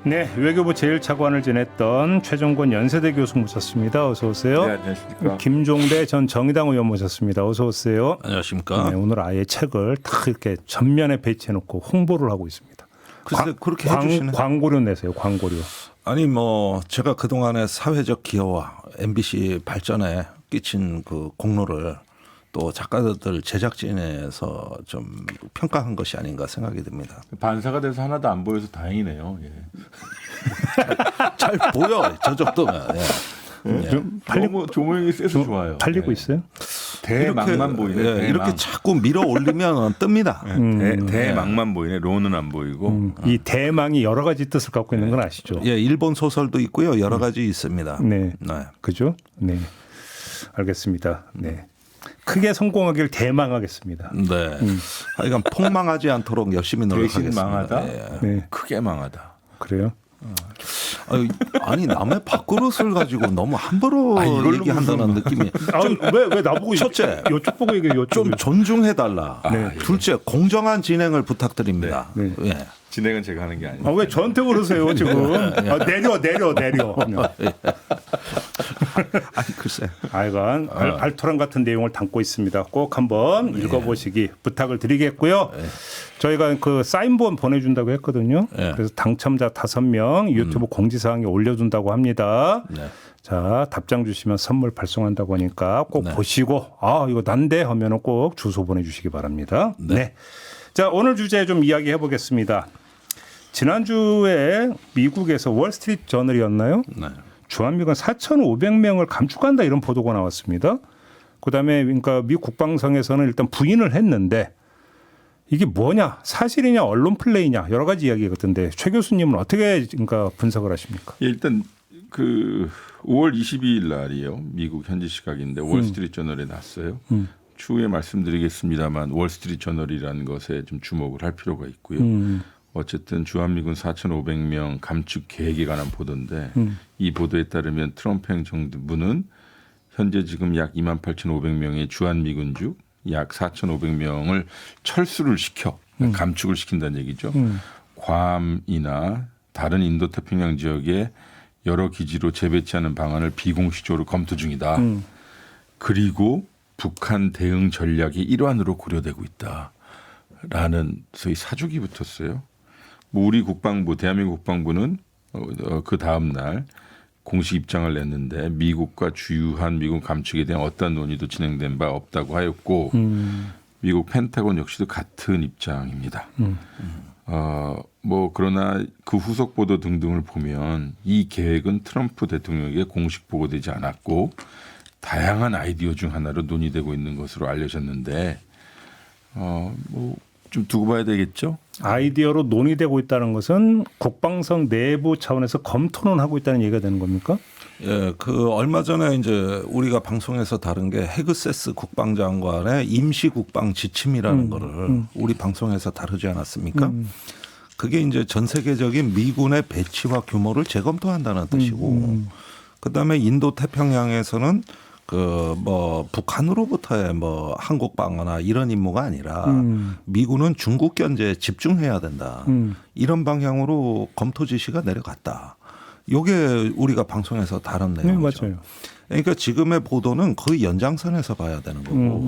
네, 외교부 제1차관을 지냈던 최종권 연세대 교수 모셨습니다. 어서 오세요. 네, 안녕하십니까. 김종대 전 정의당 의원 모셨습니다. 어서 오세요. 안녕하십니까. 네, 오늘 아예 책을 딱 이렇게 전면에 배치해놓고 홍보를 하고 있습니다. 글쎄 그렇게 해주시네. 광고료 내세요. 광고료. 아니 뭐 제가 그동안의 사회적 기여와 MBC 발전에 끼친 그 공로를 또 작가들 제작진에서 좀 평가한 것이 아닌가 생각이 듭니다. 반사가 돼서 하나도 안 보여서 다행이네요. 예. 잘 보여 저 정도면. 예. 좀 조모형이 세서 좋아요. 팔리고 예. 있어요? 대망만 보이네. 예, 대망. 이렇게 자꾸 밀어 올리면 뜹니다. 대망만 보이네. 로는 안 보이고. 이 대망이 여러 가지 뜻을 갖고 있는 건 아시죠? 예, 일본 소설도 있고요. 여러 가지 있습니다. 네. 네. 그죠? 네. 알겠습니다. 네. 크게 성공하길 대망하겠습니다. 네. 하여간 폭망하지 않도록 열심히 대신 노력하겠습니다. 망하다. 예. 네. 크게 망하다. 그래요? 아니 남의 밥그릇을 가지고 너무 함부로 이걸로 얘기한다는 느낌이. 왜 나보고 첫째, 이쪽 보고 얘기해요? 좀 존중해달라. 네. 둘째, 공정한 진행을 부탁드립니다. 네. 예. 진행은 제가 하는 게 아니에요. 왜 저한테 그러세요 지금? 내려. 아니 글쎄. 하여간 알토란 같은 내용을 담고 있습니다. 꼭 한번 읽어보시기 부탁을 드리겠고요. 저희가 그 사인본 보내준다고 했거든요. 그래서 당첨자 5명 유튜브 공지사항에 올려둔다고 합니다. 네. 자, 답장 주시면 선물 발송한다고 하니까 꼭 보시고 이거 난데 하면은 꼭 주소 보내주시기 바랍니다. 네. 자, 오늘 주제 좀 이야기해 보겠습니다. 지난주에 미국에서 월스트리트 저널이었나요? 네. 주한미군 4,500명을 감축한다 이런 보도가 나왔습니다. 그다음에 그러니까 미 국방성에서는 일단 부인을 했는데 이게 뭐냐, 사실이냐, 언론 플레이냐 여러 가지 이야기가 있던데 최 교수님은 어떻게 그러니까 분석을 하십니까? 예, 일단 그 5월 22일 날이요. 미국 현지 시각인데 월스트리트 저널에 났어요. 추후에 말씀드리겠습니다만 월스트리트 저널이라는 것에 좀 주목을 할 필요가 있고요. 어쨌든 주한미군 4,500명 감축 계획에 관한 보도인데 이 보도에 따르면 트럼프 행정부는 현재 지금 약 28,500명의 주한미군주 약 4,500명을 철수를 시켜 감축을 시킨다는 얘기죠. 괌이나 다른 인도태평양 지역에 여러 기지로 재배치하는 방안을 비공식적으로 검토 중이다. 그리고 북한 대응 전략의 일환으로 고려되고 있다라는 소위 사주기 붙었어요. 뭐 우리 국방부, 대한민국 국방부는 그 다음 날 공식 입장을 냈는데 미국과 주한 미군 감축에 대한 어떠한 논의도 진행된 바 없다고 하였고 미국 펜타곤 역시도 같은 입장입니다. 뭐 그러나 그 후속 보도 등등을 보면 이 계획은 트럼프 대통령에게 공식 보고되지 않았고 다양한 아이디어 중 하나로 논의되고 있는 것으로 알려졌는데 뭐 좀 두고 봐야 되겠죠. 아이디어로 논의되고 있다는 것은 국방성 내부 차원에서 검토는 하고 있다는 얘기가 되는 겁니까? 예, 그 얼마 전에 이제 우리가 방송에서 다룬 게 헤그세스 국방장관의 임시 국방 지침이라는 거를 우리 방송에서 다루지 않았습니까? 그게 이제 전 세계적인 미군의 배치와 규모를 재검토한다는 뜻이고, 그다음에 인도 태평양에서는 그 뭐 북한으로부터의 뭐 한국 방어나 이런 임무가 아니라 미군은 중국 견제에 집중해야 된다. 이런 방향으로 검토 지시가 내려갔다. 요게 우리가 방송에서 다룬 내용이죠. 맞아요. 그러니까 지금의 보도는 거의 연장선에서 봐야 되는 거고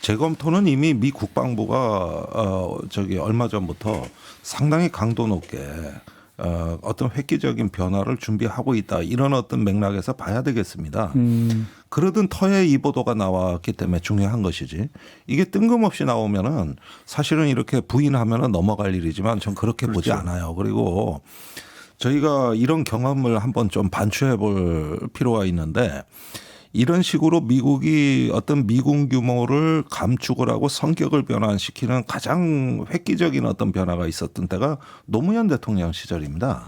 재검토는 이미 미 국방부가 저기 얼마 전부터 상당히 강도 높게 어떤 획기적인 변화를 준비하고 있다. 이런 어떤 맥락에서 봐야 되겠습니다. 그러던 터에 이 보도가 나왔기 때문에 중요한 것이지. 이게 뜬금없이 나오면은 사실은 이렇게 부인하면은 넘어갈 일이지만 전 그렇게 보지 않아요. 그리고 저희가 이런 경험을 한번 좀 반추해 볼 필요가 있는데 이런 식으로 미국이 어떤 미군 규모를 감축을 하고 성격을 변환시키는 가장 획기적인 어떤 변화가 있었던 때가 노무현 대통령 시절입니다.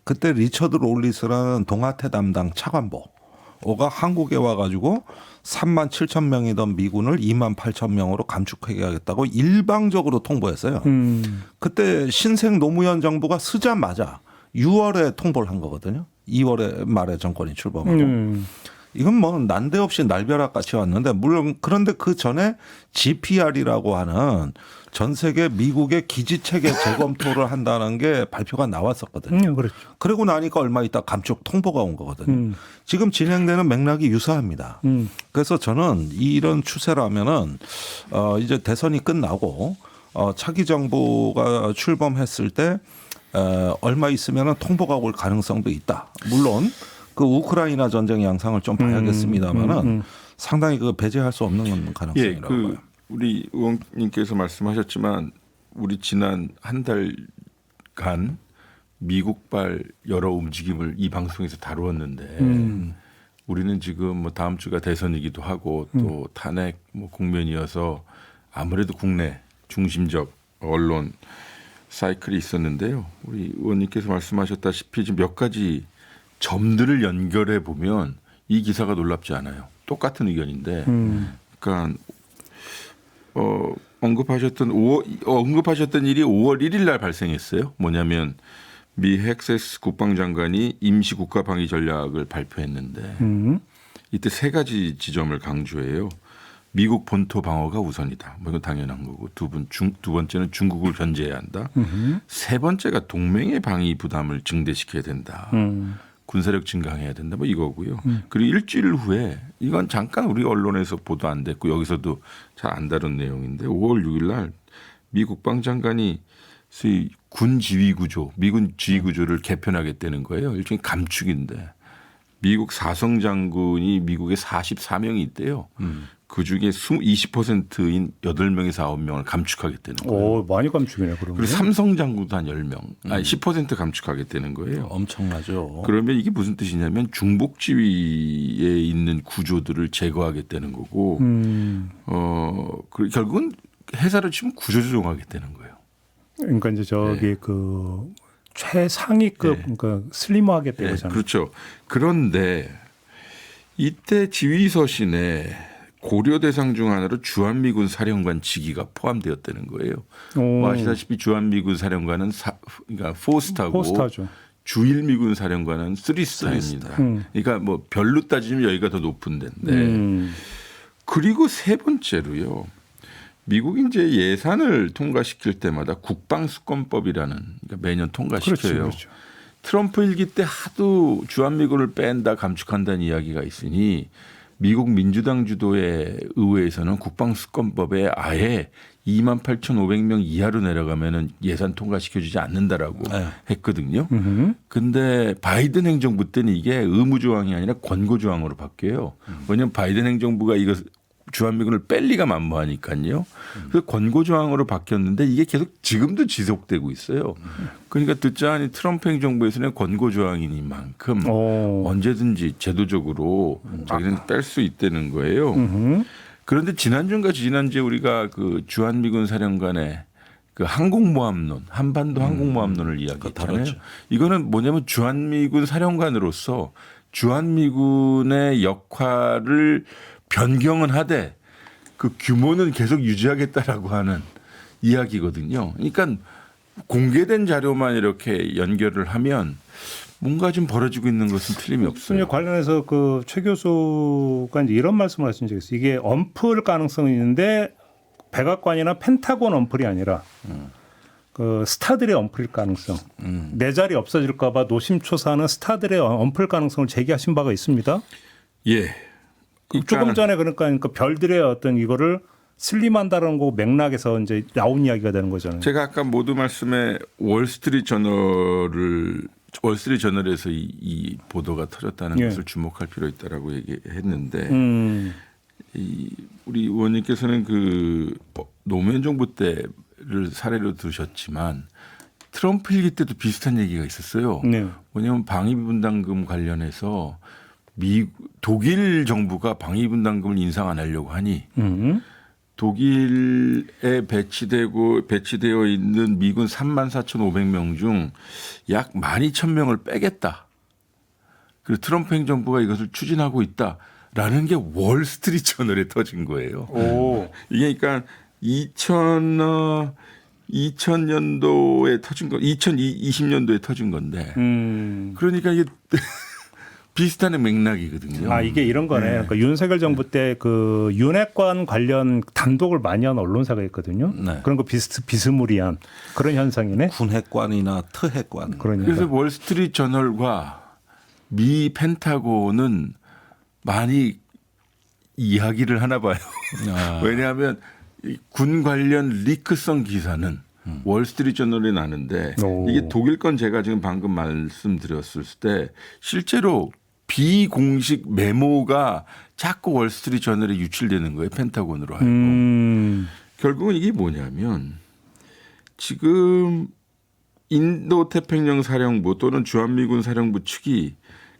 그때 리처드 롤리스라는 동아태 담당 차관보가 한국에 와가지고 3만 7천 명이던 미군을 2만 8천 명으로 감축하겠다고 일방적으로 통보했어요. 그때 신생 노무현 정부가 쓰자마자 6월에 통보를 한 거거든요. 2월에 말에 정권이 출범하고. 이건 뭐 난데없이 날벼락 같이 왔는데 물론 그런데 그 전에 GPR이라고 하는 전 세계 미국의 기지 체계 재검토를 한다는 게 발표가 나왔었거든요. 그렇죠. 그러고 나니까 얼마 있다 감축 통보가 온 거거든요. 지금 진행되는 맥락이 유사합니다. 그래서 저는 이런 추세라면은 이제 대선이 끝나고 차기 정부가 출범했을 때 얼마 있으면은 통보가 올 가능성도 있다. 물론 그 우크라이나 전쟁 양상을 좀 봐야겠습니다만은 상당히 그 배제할 수 없는 가능성이라고 봐요. 우리 의원님께서 말씀하셨지만 우리 지난 한 달간 미국발 여러 움직임을 이 방송에서 다루었는데 우리는 지금 뭐 다음 주가 대선이기도 하고 또 탄핵 뭐 국면이어서 아무래도 국내 중심적 언론 사이클이 있었는데요. 우리 의원님께서 말씀하셨다시피 지금 몇 가지 점들을 연결해 보면 이 기사가 놀랍지 않아요. 똑같은 의견인데, 그러니까 언급하셨던 일이 5월 1일 날 발생했어요. 뭐냐면 미 헥세스 국방장관이 임시 국가 방위 전략을 발표했는데 이때 세 가지 지점을 강조해요. 미국 본토 방어가 우선이다. 뭐 이건 당연한 거고 두 번째는 중국을 견제해야 한다. 세 번째가 동맹의 방위 부담을 증대시켜야 된다. 군사력 증강해야 된다. 뭐 이거고요. 그리고 일주일 후에 이건 잠깐 우리 언론에서 보도 안 됐고 여기서도 잘 안 다룬 내용인데 5월 6일 날 미 국방장관이 소위 군 지휘 구조, 미군 지휘 구조를 개편하겠다는 거예요. 일종의 감축인데 미국 사성 장군이 미국에 44명이 있대요. 그중에 20%인 8명에서 9명을 감축하겠다는 거예요. 오, 많이 감축이네 그러면. 그리고 삼성 장군도 한 10명, 아니 10% 감축하겠다는 거예요. 엄청나죠. 그러면 이게 무슨 뜻이냐면 중복 지휘에 있는 구조들을 제거하겠다는 거고, 결국은 회사를 치면 구조조정하겠다는 거예요. 그러니까 이제 저기 그 최상위급 그러니까 슬림하겠다 이거잖아요. 그렇죠. 그런데 이때 지휘서신에 고려 대상 중 하나로 주한미군 사령관 직위가 포함되었다는 거예요. 뭐 아시다시피 주한미군 사령관은 그러니까 4스타고 포스타죠. 주일미군 사령관은 3스타입니다. 그러니까 뭐 별로 따지면 여기가 더 높은 데인데. 그리고 세 번째로요. 미국이 이제 예산을 통과시킬 때마다 국방수권법이라는 그러니까 매년 통과시켜요. 그렇죠. 트럼프 일기 때 하도 주한미군을 뺀다 감축한다는 이야기가 있으니 미국 민주당 주도의 의회에서는 국방수권법에 아예 28,500명 이하로 내려가면은 예산 통과시켜주지 않는다라고 했거든요. 근데 바이든 행정부 때는 이게 의무조항이 아니라 권고조항으로 바뀌어요. 왜냐하면 바이든 행정부가 이거 주한미군을 뺄 리가 만무하니까요. 그래서 권고조항으로 바뀌었는데 이게 계속 지금도 지속되고 있어요. 그러니까 듣자하니 트럼프 행정부에서는 권고조항이니만큼 언제든지 제도적으로 자기는 뺄 수 있다는 거예요. 그런데 지난주인가 지난주에 우리가 그 주한미군 사령관의 그 항공모함론, 한반도 항공모함론을 이야기했잖아요. 이거는 뭐냐면 주한미군 사령관으로서 주한미군의 역할을 변경은 하되 그 규모는 계속 유지하겠다라고 하는 이야기거든요. 그러니까 공개된 자료만 이렇게 연결을 하면 뭔가 좀 벌어지고 있는 것은 틀림이 없어요. 관련해서 그 최 교수가 이제 이런 말씀을 하신 적이 있어요. 이게 엄플 가능성이 있는데 백악관이나 펜타곤 엄플이 아니라 그 스타들의 엄플일 가능성. 내 자리 없어질까 봐 노심초사하는 스타들의 엄플 가능성을 제기하신 바가 있습니다. 예. 조금 전에 그러니까 별들의 어떤 이거를 슬림한다는 거 맥락에서 이제 나온 이야기가 되는 거잖아요. 제가 아까 모두 말씀에 월스트리트 저널에서 이 보도가 터졌다는 것을 주목할 필요 있다라고 얘기했는데 우리 의원님께서는 그 노무현 정부 때를 사례로 두셨지만 트럼프 일기 때도 비슷한 얘기가 있었어요. 뭐냐면 방위분담금 관련해서 독일 정부가 방위분담금을 인상 안 하려고 하니 독일에 배치되어 있는 미군 34,500명 중 약 12,000명을 빼겠다. 그리고 트럼프 행정부가 이것을 추진하고 있다라는 게 월스트리트 저널에 터진 거예요. 이게 그러니까 2000년도에 터진 거, 2020년도에 터진 건데. 그러니까 이게 비슷한 맥락이거든요. 아 이게 이런 거네. 그러니까 윤석열 정부 때 그 윤핵관 관련 단독을 많이 한 언론사가 있거든요. 네. 그런 거 비스무리한 그런 현상이네. 군핵관이나 특핵관. 그러니까. 그래서 월스트리트 저널과 미 펜타곤은 많이 이야기를 하나 봐요. 아. 왜냐하면 이군 관련 리크성 기사는 월스트리트 저널에 나는데 오. 이게 독일 건 제가 지금 방금 말씀드렸을 때 실제로 비공식 메모가 자꾸 월스트리트 저널에 유출되는 거예요. 펜타곤으로 하여금. 결국은 이게 뭐냐면 지금 인도 태평양 사령부 또는 주한미군 사령부 측이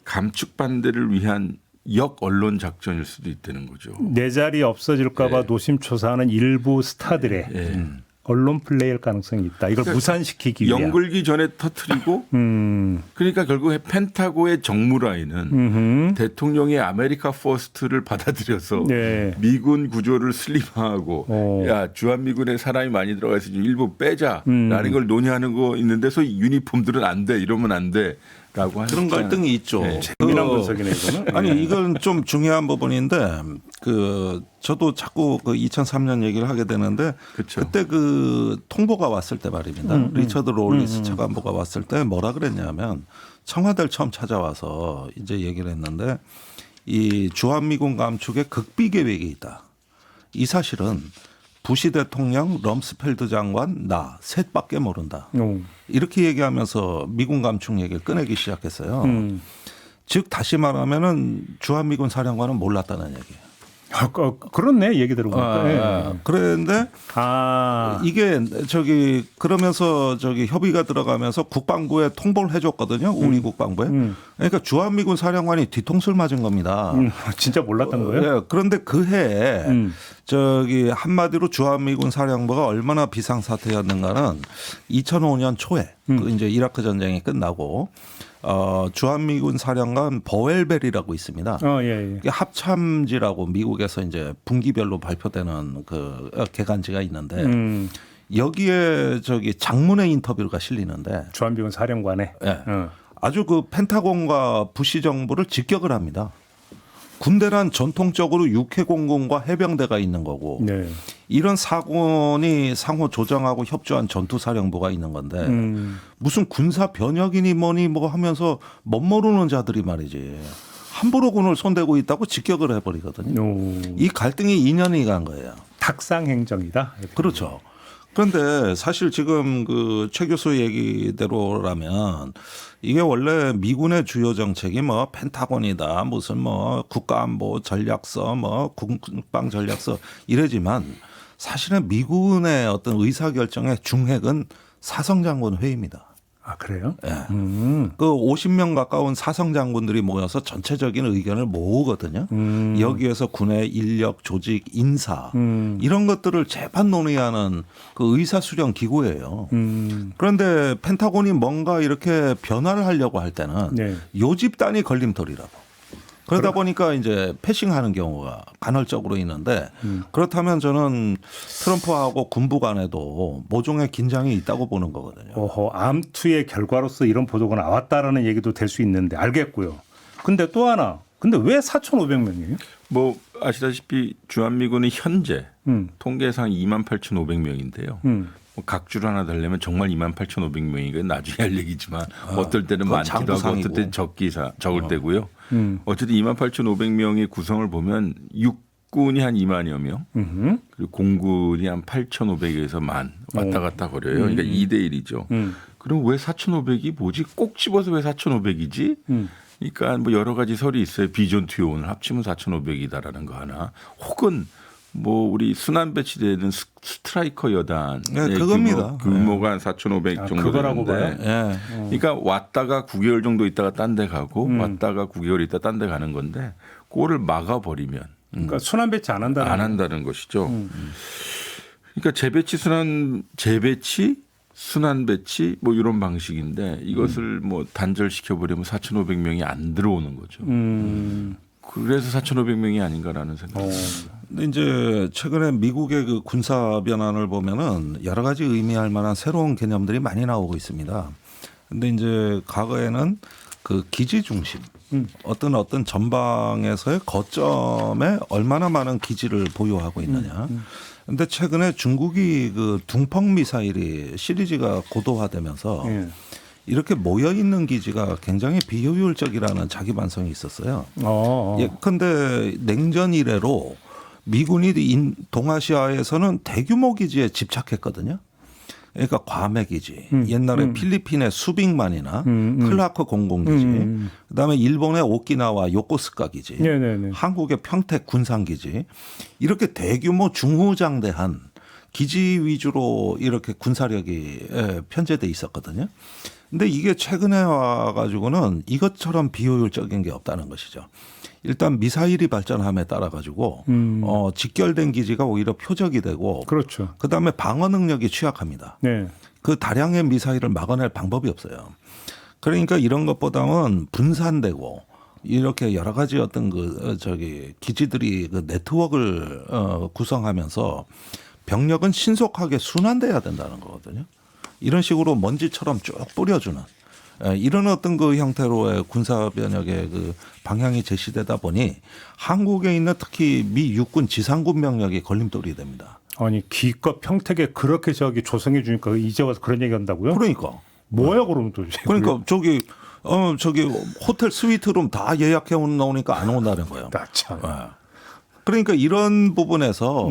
감축 반대를 위한 역 언론 작전일 수도 있다는 거죠. 내 자리 없어질까봐 네. 노심초사하는 일부 스타들의 예. 언론 플레이일 가능성이 있다. 이걸 무산시키기 위한. 연글기 전에 터트리고 그러니까 결국에 펜타고의 정무라인은 대통령의 아메리카 퍼스트를 받아들여서 네. 미군 구조를 슬림화하고 야 주한미군에 사람이 많이 들어가 있으니 일부 빼자라는 걸 논의하는 거 있는데 소위 유니폼들은 안 돼 이러면 안 돼라고 하는 그런 갈등이 있죠. 네. 재미난 분석이네 이거는. 아니 이건 좀 중요한 부분인데 그 저도 자꾸 그 2003년 얘기를 하게 되는데 그쵸. 그때 그 통보가 왔을 때 말입니다. 리처드 롤리스 차관보가 왔을 때 뭐라 그랬냐면 청와대를 처음 찾아와서 이제 얘기를 했는데 이 주한미군 감축에 극비 계획이 있다. 이 사실은 부시 대통령, 럼스펠드 장관, 나 셋밖에 모른다. 이렇게 얘기하면서 미군 감축 얘기를 꺼내기 시작했어요. 즉 다시 말하면은 주한미군 사령관은 몰랐다는 얘기예요. 아, 그렇네 얘기 들어보니까. 그런데 이게 저기 그러면서 저기 협의가 들어가면서 국방부에 통보를 해줬거든요. 우리 국방부에. 그러니까 주한미군 사령관이 뒤통수를 맞은 겁니다. 진짜 몰랐던 거예요? 예, 그런데 그 해에 저기 한마디로 주한미군 사령부가 얼마나 비상사태였는가는 2005년 초에 그 이제 이라크 전쟁이 끝나고 주한미군 사령관 버웰벨이라고 있습니다. 예. 이게 합참지라고 미국에서 이제 분기별로 발표되는 그 개간지가 있는데 여기에 저기 장문의 인터뷰가 실리는데 주한미군 사령관에. 예. 아주 그 펜타곤과 부시 정부를 직격을 합니다. 군대란 전통적으로 육해공군과 해병대가 있는 거고 네. 이런 사관이 상호 조정하고 협조한 전투사령부가 있는 건데 무슨 군사 변혁이니 뭐니 뭐 하면서 멋모르는 자들이 말이지 함부로 군을 손대고 있다고 직격을 해버리거든요. 이 갈등이 2년이 간 거예요. 탁상 행정이다. 그렇죠. 그런데 사실 지금 그 최 교수 얘기대로라면 이게 원래 미군의 주요 정책이 뭐 펜타곤이다 무슨 뭐 국가안보 전략서 뭐 국방 전략서 이러지만 사실은 미군의 어떤 의사결정의 중핵은 사성장군 회의입니다. 아 그래요? 예. 그 50명 가까운 사성장군들이 모여서 전체적인 의견을 모으거든요. 여기에서 군의 인력, 조직, 인사 이런 것들을 재판 논의하는 그 의사수령 기구예요. 그런데 펜타곤이 뭔가 이렇게 변화를 하려고 할 때는 네. 요 집단이 걸림돌이라고. 그러다 보니까 이제 패싱하는 경우가 간헐적으로 있는데 그렇다면 저는 트럼프하고 군부 간에도 모종의 긴장이 있다고 보는 거거든요. 암투의 결과로서 이런 보도가 나왔다라는 얘기도 될 수 있는데 알겠고요. 근데 또 하나. 근데 왜 4,500명이에요? 뭐 아시다시피 주한미군이 현재 통계상 28,500명인데요. 뭐 각주를 하나 달려면 정말 28,500명이니까 나중에 할 얘기지만 어떨 때는 많기도 하고 어떨 때는 적을 때고요. 어쨌든 28,500명의 구성을 보면 육군이 한 2만여 명 그리고 공군이 한 8,500에서 만 왔다 갔다 거려요. 그러니까 2대 1이죠. 그럼 왜 4,500이 뭐지? 꼭 집어서 왜 4,500이지? 그러니까 뭐 여러 가지 설이 있어요. 비전 투요원을 합치면 4,500이다라는 거 하나. 혹은 뭐 우리 순환 배치되는 스트라이커 여단 그겁니다. 규모가 한 4,500 정도 그거라고 되는데 봐요? 그러니까 왔다가 9개월 정도 있다가 딴 데 가고 왔다가 9개월 있다 딴 데 가는 건데 그거를 막아버리면 그러니까 순환 배치 안 한다는 것이죠. 그러니까 재배치 순환 배치 뭐 이런 방식인데 이것을 뭐 단절시켜 버리면 4,500명이 안 들어오는 거죠. 그래서 4,500명이 아닌가라는 생각이 듭니다. 근데 이제 최근에 미국의 그 군사 변환을 보면은 여러 가지 의미할 만한 새로운 개념들이 많이 나오고 있습니다. 근데 이제 과거에는 그 기지 중심 어떤 전방에서의 거점에 얼마나 많은 기지를 보유하고 있느냐. 근데 최근에 중국이 그 둥펑 미사일이 시리즈가 고도화되면서 예. 이렇게 모여 있는 기지가 굉장히 비효율적이라는 자기 반성이 있었어요. 예컨대 냉전 이래로 미군이 동아시아에서는 대규모 기지에 집착했거든요. 그러니까 괌해 기지, 옛날에 필리핀의 수빅만이나 클라크 공군기지, 그다음에 일본의 오키나와 요코스카 기지, 네네네. 한국의 평택 군산기지, 이렇게 대규모 중후장대한 기지 위주로 이렇게 군사력이 편제돼 있었거든요. 근데 이게 최근에 와가지고는 이것처럼 비효율적인 게 없다는 것이죠. 일단 미사일이 발전함에 따라 가지고 직결된 기지가 오히려 표적이 되고, 그렇죠. 그다음에 방어 능력이 취약합니다. 네. 그 다량의 미사일을 막아낼 방법이 없어요. 그러니까 이런 것보다는 분산되고 이렇게 여러 가지 어떤 기지들이 그 네트워크를 구성하면서 병력은 신속하게 순환돼야 된다는 거거든요. 이런 식으로 먼지처럼 쭉 뿌려주는 이런 어떤 그 형태로의 군사 변혁의 그 방향이 제시되다 보니 한국에 있는 특히 미 육군 지상군 병력이 걸림돌이 됩니다. 아니 기껏 평택에 그렇게 조성해 주니까 이제 와서 그런 얘기 한다고요? 그러니까 뭐야 그러면 또 그러니까 저기 호텔 스위트룸 다 예약해 나오니까 안 온다는 거예요. 참. 그러니까 이런 부분에서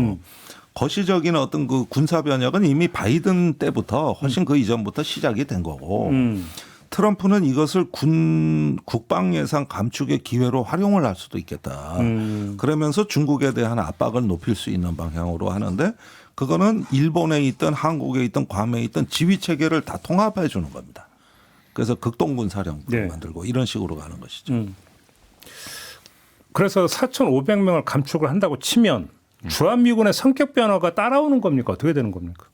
거시적인 어떤 그 군사 변혁은 이미 바이든 때부터 훨씬 그 이전부터 시작이 된 거고 트럼프는 이것을 국방 예산 감축의 기회로 활용을 할 수도 있겠다. 그러면서 중국에 대한 압박을 높일 수 있는 방향으로 하는데 그거는 일본에 있던 한국에 있던 괌에 있던 지휘 체계를 다 통합해 주는 겁니다. 그래서 극동군 사령부를 네. 만들고 이런 식으로 가는 것이죠. 그래서 4,500명을 감축을 한다고 치면 주한미군의 성격 변화가 따라오는 겁니까? 어떻게 되는 겁니까?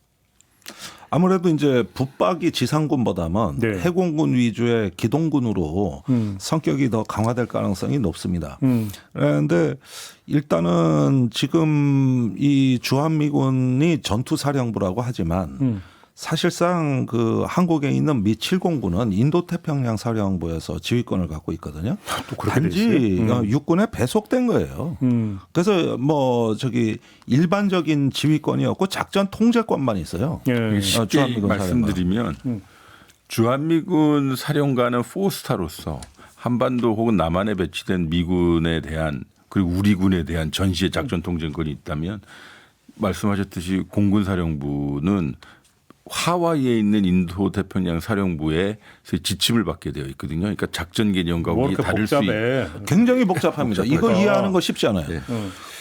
아무래도 이제 북박이 지상군보다는 네. 해공군 위주의 기동군으로 성격이 더 강화될 가능성이 높습니다. 그런데 일단은 지금 이 주한미군이 전투사령부라고 하지만 사실상 그 한국에 있는 미 7공군은 인도태평양 사령부에서 지휘권을 갖고 있거든요. 또 그렇게 단지 육군에 배속된 거예요. 그래서 일반적인 지휘권이었고 작전 통제권만 있어요. 예. 쉽게 주한미군 말씀드리면 주한미군 사령관은 포스타로서 한반도 혹은 남한에 배치된 미군에 대한 그리고 우리 군에 대한 전시의 작전 통제권이 있다면 말씀하셨듯이 공군사령부는 하와이에 있는 인도 태평양 사령부에 지침을 받게 되어 있거든요. 그러니까 작전 개념과 뭐 우리 이렇게 다를 수 복잡해. 굉장히 복잡합니다. 이걸 이해하는 거 쉽지 않아요. 네.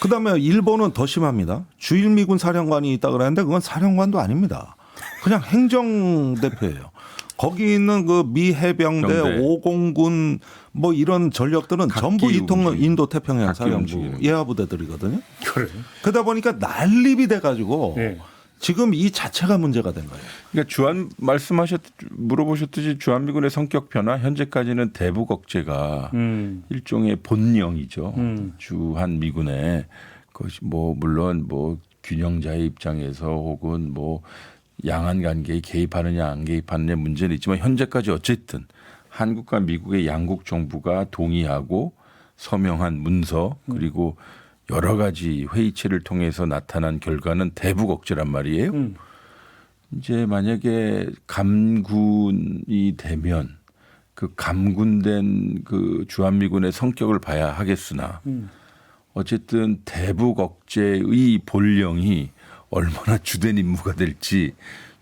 그다음에 일본은 더 심합니다. 주일미군 사령관이 있다 그랬는데 그건 사령관도 아닙니다. 그냥 행정대표예요. 거기 있는 그 미 해병대, 병대. 5공군 뭐 이런 전력들은 전부 인도 태평양 사령부 움직이는. 예하부대들이거든요. 그래. 그러다 보니까 난립이 돼가지고 네. 지금 이 자체가 문제가 된 거예요. 그러니까 물어보셨듯이 주한미군의 성격 변화 현재까지는 대북 억제가 일종의 본령이죠. 주한미군의 그것이 뭐 물론 뭐 균형자의 입장에서 혹은 뭐 양안 관계에 개입하느냐 안 개입하느냐 문제는 있지만 현재까지 어쨌든 한국과 미국의 양국 정부가 동의하고 서명한 문서 그리고 여러 가지 회의체를 통해서 나타난 결과는 대북 억제란 말이에요. 이제 만약에 감군이 되면 그 감군된 그 주한미군의 성격을 봐야 하겠으나 어쨌든 대북 억제의 본령이 얼마나 주된 임무가 될지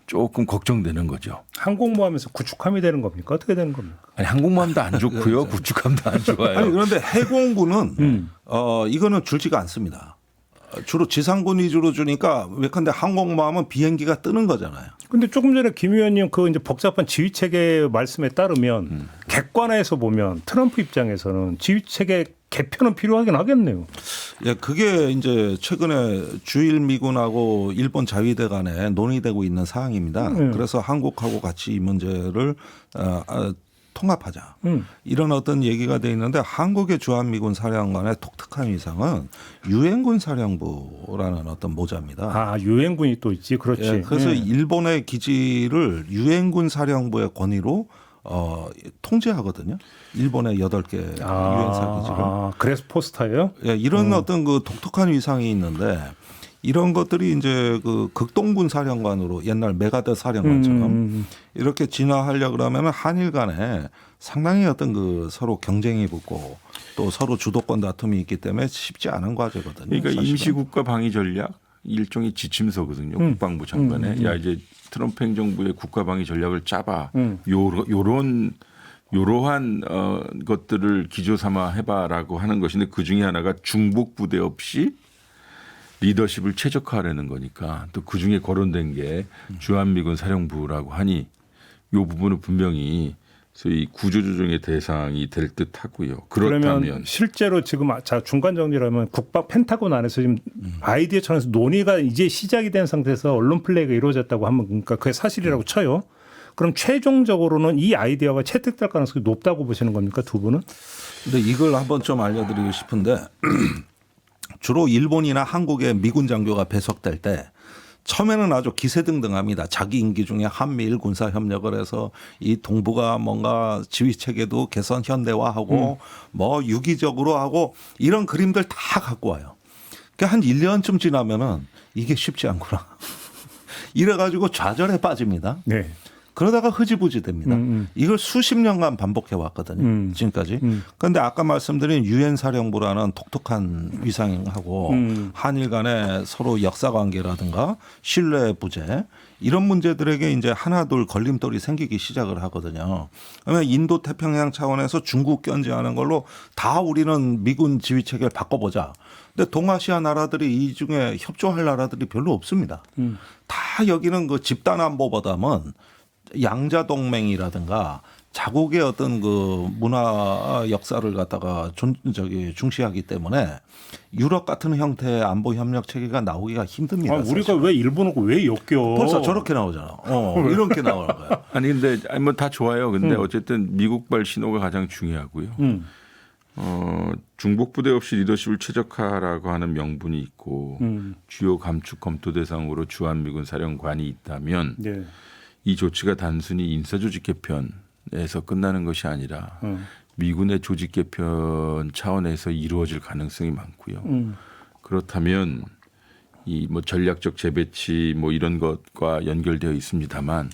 조금 걱정되는 거죠. 항공모함에서 구축함이 되는 겁니까? 어떻게 되는 겁니까? 아니 항공모함도 안 좋고요, 구축함도 안 좋아요. 아니 그런데 해공군은 이거는 줄지가 않습니다. 주로 지상군 위주로 주니까 예컨대 항공모함은 비행기가 뜨는 거잖아요. 근데 조금 전에 김 의원님 그 이제 복잡한 지휘 체계 말씀에 따르면 객관화해서 보면 트럼프 입장에서는 지휘 체계 개편은 필요하긴 하겠네요. 예, 그게 이제 최근에 주일 미군하고 일본 자위대 간에 논의되고 있는 사항입니다. 그래서 한국하고 같이 이 문제를 통합하자. 이런 어떤 얘기가 돼 있는데 한국의 주한미군 사령관의 독특한 위상은 유엔군 사령부라는 어떤 모자입니다. 아, 유엔군이 또 있지. 그렇지. 예, 그래서 일본의 기지를 유엔군 사령부의 권위로 통제하거든요. 일본의 8개 유엔사 기지를. 그래서 포스터예요? 예, 이런 어떤 그 독특한 위상이 있는데 이런 것들이 이제 그 극동군 사령관으로 옛날 메가더 사령관처럼 이렇게 진화하려 그러면 한일 간에 상당히 어떤 그 서로 경쟁이 붙고 또 서로 주도권 다툼이 있기 때문에 쉽지 않은 과제거든요. 그러니까 사실은. 임시국가 방위 전략 일종의 지침서거든요. 국방부 장관의 야 이제 트럼프 행정부의 국가 방위 전략을 짜봐. 요러한 것들을 기조 삼아 해봐라고 하는 것인데 그 중에 하나가 중복 부대 없이 리더십을 최적화하려는 거니까 또 그 중에 거론된 게 주한미군 사령부라고 하니 이 부분은 분명히 소위 구조조정의 대상이 될 듯하고요. 그러면 그렇다면 실제로 지금 자 중간 정리라면 국방 펜타곤 안에서 지금 아이디어 차원에서 논의가 이제 시작이 된 상태에서 언론 플레이가 이루어졌다고 하면 그러니까 그게 사실이라고 쳐요. 그럼 최종적으로는 이 아이디어가 채택될 가능성이 높다고 보시는 겁니까 두 분은? 근데 이걸 한번 좀 알려드리고 싶은데 주로 일본이나 한국의 미군 장교가 배속될 때 처음에는 아주 기세등등합니다. 자기 임기 중에 한미일 군사 협력을 해서 이 동북아 뭔가 지휘 체계도 개선 현대화하고 뭐 유기적으로 하고 이런 그림들 다 갖고 와요. 그러니까 한 1년쯤 지나면은 이게 쉽지 않구나. 이래가지고 좌절에 빠집니다. 네. 그러다가 흐지부지 됩니다. 이걸 수십 년간 반복해 왔거든요. 지금까지. 그런데 아까 말씀드린 유엔 사령부라는 독특한 위상하고 한일 간의 서로 역사 관계라든가 신뢰 부재 이런 문제들에게 이제 하나둘 걸림돌이 생기기 시작을 하거든요. 그러면 인도 태평양 차원에서 중국 견제하는 걸로 다 우리는 미군 지휘 체계를 바꿔보자. 근데 동아시아 나라들이 이 중에 협조할 나라들이 별로 없습니다. 다 여기는 그 집단 안보보다는 양자 동맹이라든가 자국의 어떤 그 문화 역사를 갖다가 중시하기 때문에 유럽 같은 형태의 안보 협력 체계가 나오기가 힘듭니다. 우리가 왜 일본하고 왜 엮여? 벌써 저렇게 나오잖아. 이렇게 나오는 거야. 아니 근데 뭐 다 좋아요. 근데 어쨌든 미국발 신호가 가장 중요하고요. 중복 부대 없이 리더십을 최적화라고 하는 명분이 있고 주요 감축 검토 대상으로 주한미군 사령관이 있다면 네. 이 조치가 단순히 인사조직 개편에서 끝나는 것이 아니라 미군의 조직 개편 차원에서 이루어질 가능성이 많고요. 그렇다면 이 뭐 전략적 재배치 뭐 이런 것과 연결되어 있습니다만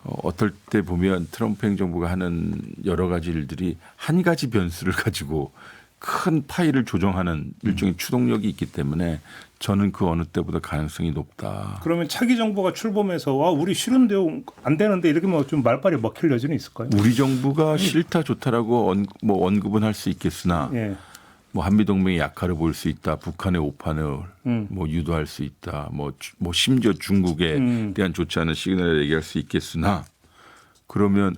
어떨 때 보면 트럼프 행정부가 하는 여러 가지 일들이 한 가지 변수를 가지고 큰 파일을 조정하는 일종의 추동력이 있기 때문에 저는 그 어느 때보다 가능성이 높다. 그러면 차기 정부가 출범해서 우리 싫은데요 안 되는데 이렇게 뭐 좀 말빨이 먹힐 여지는 있을까요? 우리 정부가 싫다 좋다라고 언급은 할 수 있겠으나 예. 뭐 한미 동맹의 약화를 볼 수 있다. 북한의 오판을 뭐 유도할 수 있다. 뭐 심지어 중국에 대한 좋지 않은 시그널을 얘기할 수 있겠으나 그러면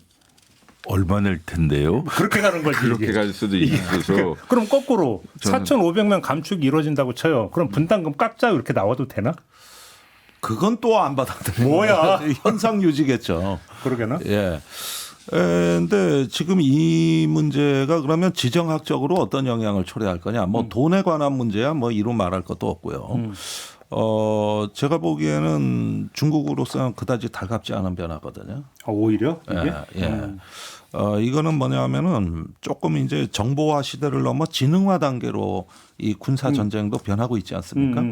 얼마 낼 텐데요. 그렇게 가는 거지. 그렇게 이게. 갈 수도 있어서 그럼 거꾸로 저는 4,500명 감축이 이루어진다고 쳐요. 그럼 분담금 깎자 이렇게 나와도 되나? 그건 또 안 받아들여요. 뭐야? 현상 유지겠죠. 그러게나? 예. 근데 지금 이 문제가 그러면 지정학적으로 어떤 영향을 초래할 거냐. 뭐 돈에 관한 문제야 뭐 이루 말할 것도 없고요. 제가 보기에는 중국으로서는 그다지 달갑지 않은 변화거든요. 오히려 이게? 예. 이거는 뭐냐면은 조금 이제 정보화 시대를 넘어 지능화 단계로 이 군사 전쟁도 변하고 있지 않습니까?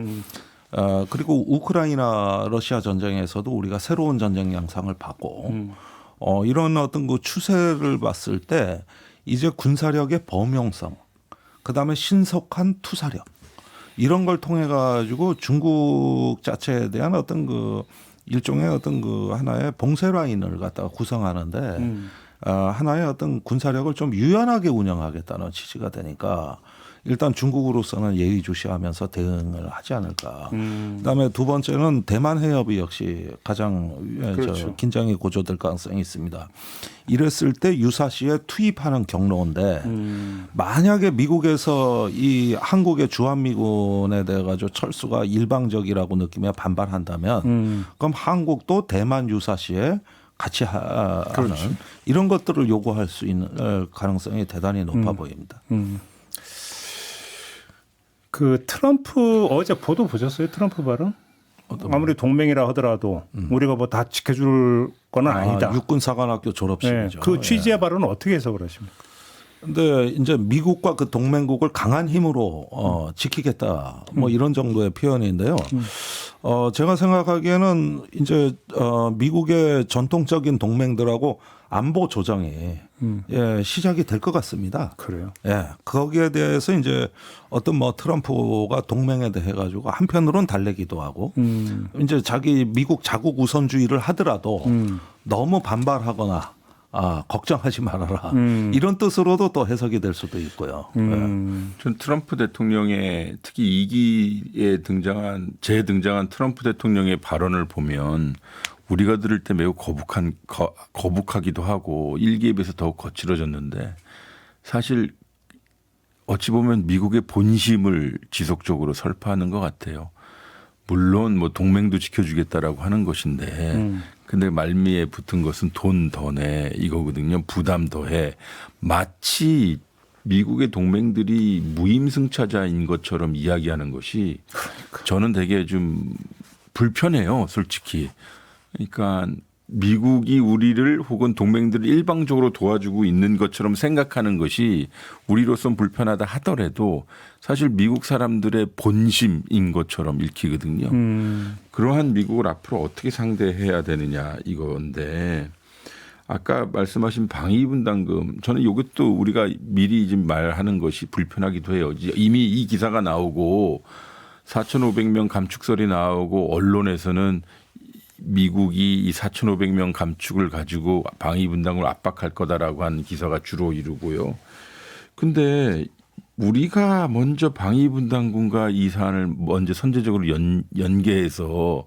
그리고 우크라이나 러시아 전쟁에서도 우리가 새로운 전쟁 양상을 봤고 이런 어떤 그 추세를 봤을 때 이제 군사력의 범용성, 그다음에 신속한 투사력 이런 걸 통해 가지고 중국 자체에 대한 어떤 그 일종의 어떤 그 하나의 봉쇄 라인을 갖다가 구성하는데 하나의 어떤 군사력을 좀 유연하게 운영하겠다는 취지가 되니까 일단 중국으로서는 예의주시하면서 대응을 하지 않을까. 그다음에 두 번째는 대만 해협이 역시 가장 그렇죠. 긴장이 고조될 가능성이 있습니다. 이랬을 때 유사시에 투입하는 경로인데 만약에 미국에서 이 한국의 주한미군에 대해 가지고 철수가 일방적이라고 느끼며 반발한다면 그럼 한국도 대만 유사시에 같이 하는 그렇죠. 이런 것들을 요구할 수 있는 가능성이 대단히 높아 보입니다. 그 트럼프 어제 보도 보셨어요? 트럼프 발언? 아무리 동맹이라 하더라도 우리가 뭐 다 지켜줄 건 아니다. 육군사관학교 졸업식이죠. 네. 그 취지의 발언은 어떻게 해석을 하십니까? 근데 이제 미국과 그 동맹국을 강한 힘으로 지키겠다 뭐 이런 정도의 표현인데요. 제가 생각하기에는 이제 미국의 전통적인 동맹들하고 안보 조정이 예, 시작이 될 것 같습니다. 그래요. 예, 거기에 대해서 이제 어떤 뭐 트럼프가 동맹에 대해 가지고 한편으로는 달래기도 하고 이제 자기 미국 자국 우선주의를 하더라도 너무 반발하거나 걱정하지 말아라. 이런 뜻으로도 또 해석이 될 수도 있고요. 전 트럼프 대통령의 특히 2기에 재등장한 트럼프 대통령의 발언을 보면 우리가 들을 때 매우 거북하기도 하고 1기에 비해서 더욱 거칠어졌는데 사실 어찌 보면 미국의 본심을 지속적으로 설파하는 것 같아요. 물론 뭐 동맹도 지켜주겠다라고 하는 것인데 근데 말미에 붙은 것은 돈 더 내 이거거든요. 부담 더해. 마치 미국의 동맹들이 무임승차자인 것처럼 이야기하는 것이 저는 되게 좀 불편해요. 솔직히. 그러니까 미국이 우리를 혹은 동맹들을 일방적으로 도와주고 있는 것처럼 생각하는 것이 우리로선 불편하다 하더라도 사실 미국 사람들의 본심인 것처럼 읽히거든요. 그러한 미국을 앞으로 어떻게 상대해야 되느냐 이건데 아까 말씀하신 방위분담금 저는 이것도 우리가 미리 좀 말하는 것이 불편하기도 해요. 이미 이 기사가 나오고 4,500명 감축설이 나오고 언론에서는 미국이 이 4,500명 감축을 가지고 방위분담금을 압박할 거다라고 하는 기사가 주로 이루고요. 근데 우리가 먼저 방위분담금과 이 사안을 먼저 선제적으로 연계해서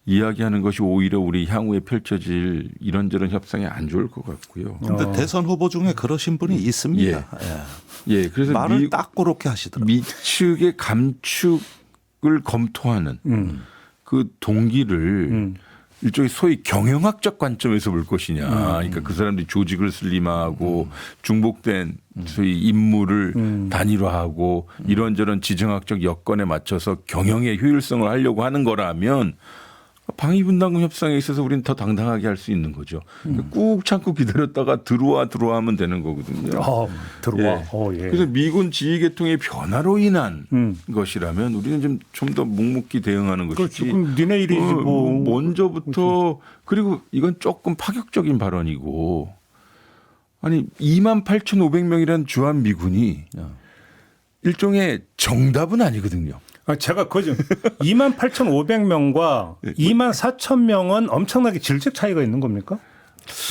이야기하는 것이 오히려 우리 향후에 펼쳐질 이런저런 협상에 안 좋을 것 같고요. 그런데 대선 후보 중에 그러신 분이 있습니다. 예, 그래서 말을 딱 그렇게 하시더라고요. 미측의 감축을 검토하는 그 동기를 일종의 소위 경영학적 관점에서 볼 것이냐. 그러니까 그 사람들이 조직을 슬림화하고 중복된 소위 임무를 단일화하고 이런저런 지정학적 여건에 맞춰서 경영의 효율성을 하려고 하는 거라면 방위분담금 협상에 있어서 우리는 더 당당하게 할 수 있는 거죠. 꾹 참고 기다렸다가 들어와 하면 되는 거거든요. 들어와. 예. 그래서 미군 지휘계통의 변화로 인한 것이라면 우리는 좀 더 묵묵히 대응하는 것이지. 그럼 니네 일이지 뭐. 먼저부터 그리고 이건 조금 파격적인 발언이고 아니 28,500명이라는 주한 미군이 일종의 정답은 아니거든요. 제가 그죠. 28,500명과 24,000명은 엄청나게 질적 차이가 있는 겁니까?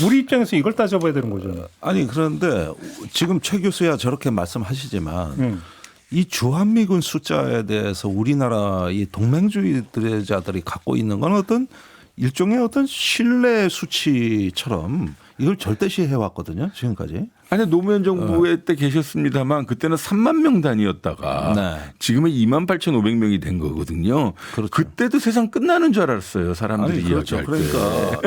우리 입장에서 이걸 따져봐야 되는 거죠. 아니 그런데 지금 최 교수야 저렇게 말씀하시지만 이 주한미군 숫자에 대해서 우리나라 이 동맹주의자들이 갖고 있는 건 어떤 일종의 어떤 신뢰 수치처럼 이걸 절대시해 왔거든요. 지금까지. 아니 노무현 정부에 때 계셨습니다만 그때는 3만 명 단위였다가 지금은 28,500명이 된 거거든요. 그렇죠. 그때도 세상 끝나는 줄 알았어요. 사람들이 그렇죠. 이야기할 그러니까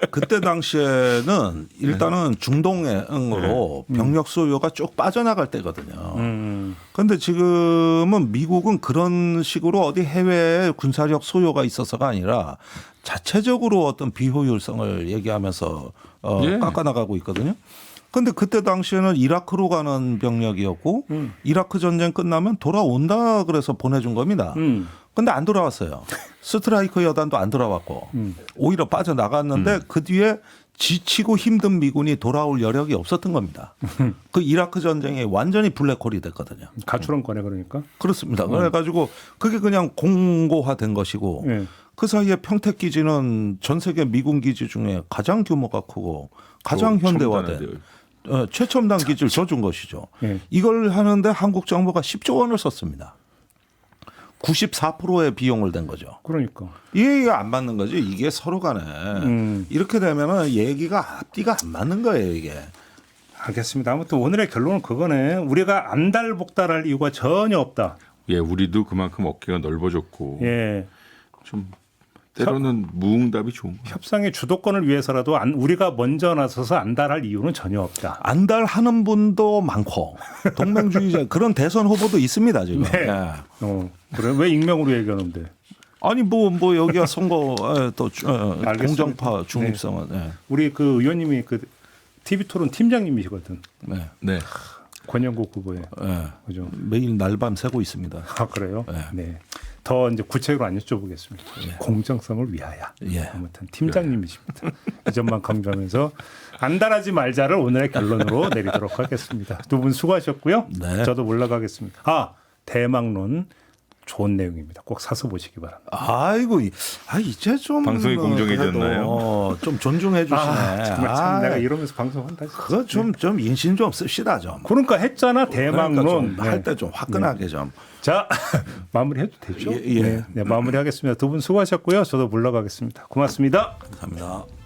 그때 당시에는 일단은 중동으로 병력 수요가 쭉 빠져나갈 때거든요. 그런데 지금은 미국은 그런 식으로 어디 해외에 군사력 소요가 있어서가 아니라 자체적으로 어떤 비효율성을 얘기하면서 깎아나가고 있거든요. 근데 그때 당시에는 이라크로 가는 병력이었고 이라크 전쟁 끝나면 돌아온다 그래서 보내준 겁니다. 근데 안 돌아왔어요. 스트라이커 여단도 안 돌아왔고 오히려 빠져나갔는데 그 뒤에 지치고 힘든 미군이 돌아올 여력이 없었던 겁니다. 그 이라크 전쟁이 완전히 블랙홀이 됐거든요. 가출원권에 그러니까. 그렇습니다. 그래가지고 그게 그냥 공고화된 것이고 그 사이에 평택기지는 전 세계 미군 기지 중에 가장 규모가 크고 가장 현대화된 최첨단 기지를 줘준 것이죠. 이걸 하는데 한국 정부가 10조 원을 썼습니다. 94%의 비용을 댄 거죠. 그러니까. 이게 안 맞는 거지. 이게 서로 간에. 이렇게 되면은 얘기가 앞뒤가 안 맞는 거예요, 이게. 알겠습니다. 아무튼 오늘의 결론은 그거네. 우리가 안달복달할 이유가 전혀 없다. 예, 우리도 그만큼 어깨가 넓어졌고 예. 좀 때로는 무응답이 좋은 거예요. 협상의 주도권을 위해서라도 우리가 먼저 나서서 안달할 이유는 전혀 없다. 안달하는 분도 많고 동맹주의자 그런 대선 후보도 있습니다 지금. 네. 그래 왜 익명으로 얘기하는데? 아니 뭐 여기가 선거 또 알겠습니다. 공정파 중립성은 네. 우리 그 의원님이 그 TV 토론 팀장님이시거든. 네. 네. 권영국 후보에. 네. 그죠? 매일 날밤 새고 있습니다. 아 그래요? 네. 네. 더 이제 구체적으로 안 여쭤보겠습니다. 공정성을 위하여. 예. 아무튼 팀장님이십니다. 이 점만 강조하면서 안달하지 말자를 오늘의 결론으로 내리도록 하겠습니다. 두 분 수고하셨고요. 네. 저도 올라가겠습니다. 아 대망론 좋은 내용입니다. 꼭 사서 보시기 바랍니다. 아이고, 이제 좀 방송이 공정해졌나요? 좀 존중해 주시네. 정말 참 내가 이러면서 방송한다. 진짜. 그거 좀 인신 좀 씁시다 좀. 그러니까 했잖아 대망론. 할 때 좀 화끈하게 좀. 자 마무리해도 되죠? 예. 네, 마무리하겠습니다. 두 분 수고하셨고요. 저도 물러가겠습니다. 고맙습니다. 감사합니다.